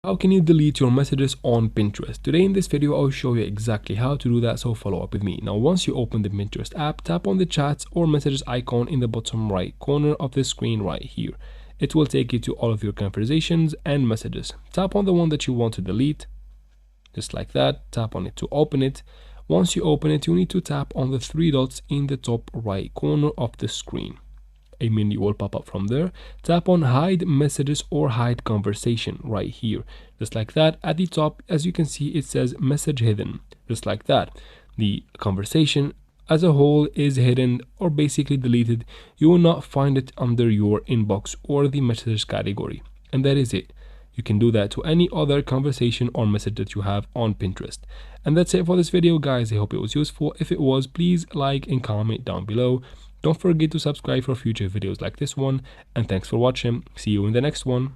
How can you delete your messages on Pinterest? Today in this video, I'll show you exactly how to do that, so follow up with me. Now, once you open the Pinterest app, tap on the chats or messages icon in the bottom right corner of the screen right here. It will take you to all of your conversations and messages. Tap on the one that you want to delete, just like that. Tap on it to open it. Once you open it, you need to tap on the three dots in the top right corner of the screen. A menu will pop up from there. Tap on hide messages or hide conversation right here, just like that. At the top, as you can see, it says message hidden, just like that. The conversation as a whole is hidden or basically deleted. You will not find it under your inbox or the messages category, and that is it. You can do that to any other conversation or message that you have on Pinterest. And that's it for this video, guys. I hope it was useful. If it was, please like and comment down below. Don't forget to subscribe for future videos like this one, and thanks for watching. See you in the next one.